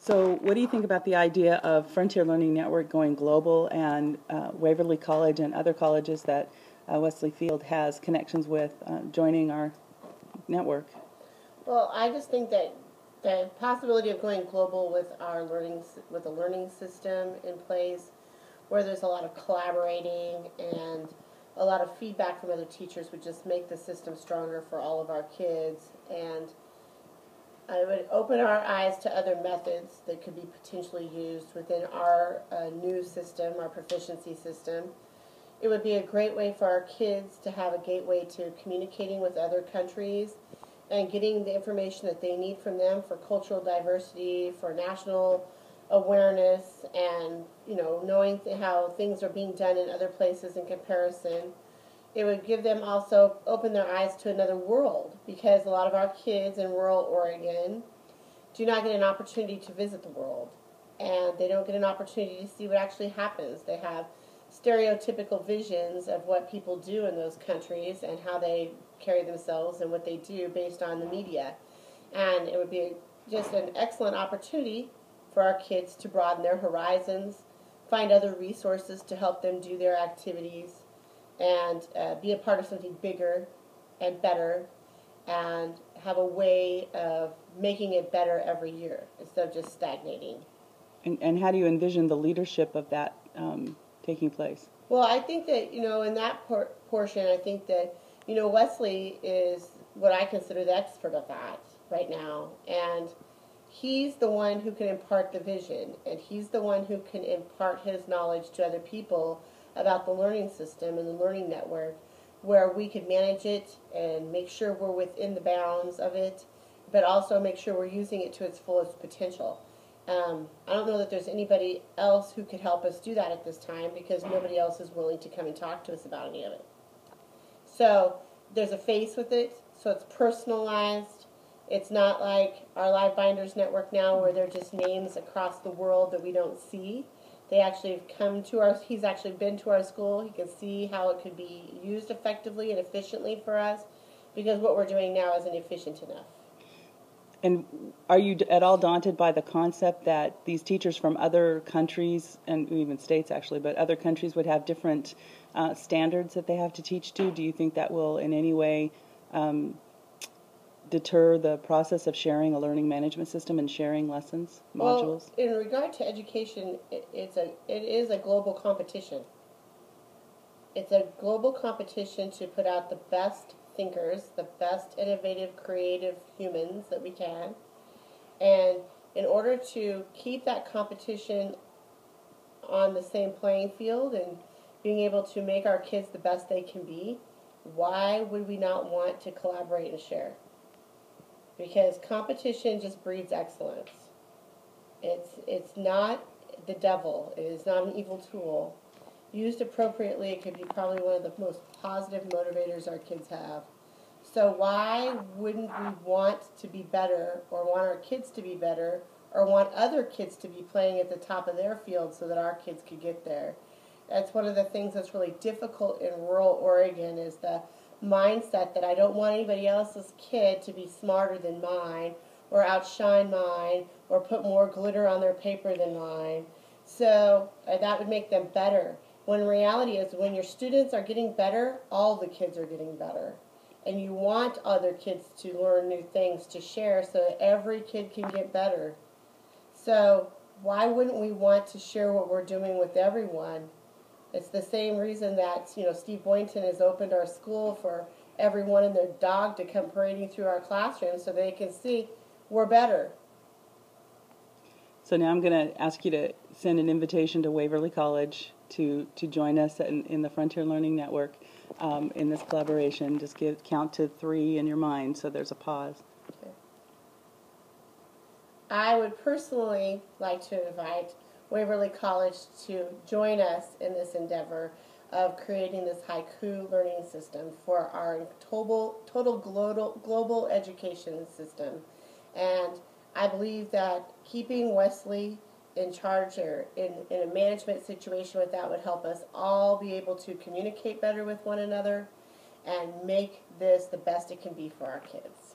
So what do you think about the idea of Frontier Learning Network going global and Waverly College and other colleges that Wesley Field has connections with joining our network? Well, I just think that the possibility of going global with our with a learning system in place where there's a lot of collaborating and a lot of feedback from other teachers would just make the system stronger for all of our kids. And I would open our eyes to other methods that could be potentially used within our new system, our proficiency system. It would be a great way for our kids to have a gateway to communicating with other countries and getting the information that they need from them for cultural diversity, for national awareness, and knowing how things are being done in other places in comparison. It would give them also open their eyes to another world, because a lot of our kids in rural Oregon do not get an opportunity to visit the world, and they don't get an opportunity to see what actually happens. They have stereotypical visions of what people do in those countries and how they carry themselves and what they do based on the media. And it would be just an excellent opportunity for our kids to broaden their horizons, find other resources to help them do their activities, and be a part of something bigger and better, and have a way of making it better every year instead of just stagnating. And how do you envision the leadership of that taking place? Well, I think that, in that portion, I think that, Wesley is what I consider the expert of that right now. And he's the one who can impart the vision, and he's the one who can impart his knowledge to other people about the learning system and the learning network, where we can manage it and make sure we're within the bounds of it, but also make sure we're using it to its fullest potential. I don't know that there's anybody else who could help us do that at this time, because nobody else is willing to come and talk to us about any of it. So there's a face with it, so it's personalized. It's not like our Live Binders network now, where they're just names across the world that we don't see. They actually have come to he's actually been to our school. He can see how it could be used effectively and efficiently for us, because what we're doing now isn't efficient enough. And are you at all daunted by the concept that these teachers from other countries, and even states actually, but other countries would have different standards that they have to teach to? Do you think that will in any way deter the process of sharing a learning management system and sharing lessons, modules? Well, in regard to education, it is a global competition. It's a global competition to put out the best thinkers, the best innovative, creative humans that we can. And in order to keep that competition on the same playing field and being able to make our kids the best they can be, why would we not want to collaborate and share? Because competition just breeds excellence. It's not the devil. It is not an evil tool. Used appropriately, it could be probably one of the most positive motivators our kids have. So why wouldn't we want to be better, or want our kids to be better, or want other kids to be playing at the top of their field so that our kids could get there? That's one of the things that's really difficult in rural Oregon, is the mindset that I don't want anybody else's kid to be smarter than mine, or outshine mine, or put more glitter on their paper than mine. So that would make them better. When reality is, when your students are getting better, all the kids are getting better. And you want other kids to learn new things to share so that every kid can get better. So why wouldn't we want to share what we're doing with everyone? It's the same reason that Steve Boynton has opened our school for everyone and their dog to come parading through our classroom so they can see we're better. So now I'm going to ask you to send an invitation to Waverly College to join us in the Frontier Learning Network in this collaboration. Just count to 3 in your mind, so there's a pause. Okay. I would personally like to invite Waverly College to join us in this endeavor of creating this haiku learning system for our total global education system. And I believe that keeping Wesley in charge, or in a management situation with that, would help us all be able to communicate better with one another and make this the best it can be for our kids.